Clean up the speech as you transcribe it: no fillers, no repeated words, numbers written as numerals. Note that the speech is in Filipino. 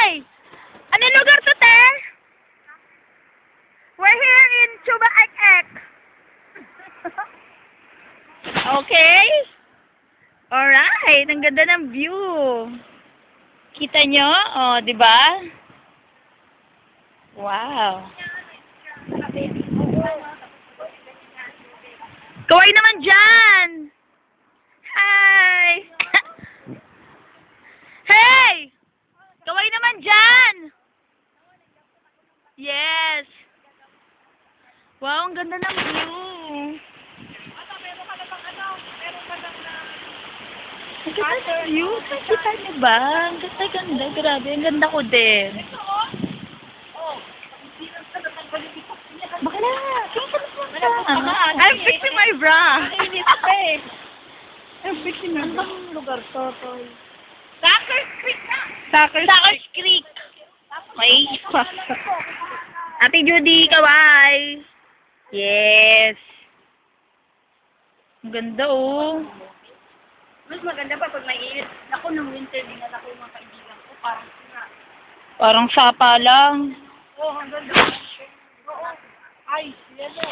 Hey! Ano lugar to, te? We're here in Chuba Ek. Okay? Alright, ang ganda ng view. Kita nyo? Oh, di ba? Wow. Kaway naman dyan! Hi! Hey! Kaway naman dyan! Yes! Wow, ang ganda ng view. Ang ganda ng view. Kita niyo ba? Ang ganda. Grabe, ang ganda ko din. Bakla! I'm fixing my bra. I'm fixing my bra. Ang lugar to, Toy. Suckers Creek na! Suckers Creek! May Ate Judy, kaway! Yes! Ang ganda, oh. Mas maganda pa pag may init. Ako nung winter, dinala ko yung mga kaibigan ko. Parang sapa lang. Oo, ang ganda. Oo. Ay, yan o.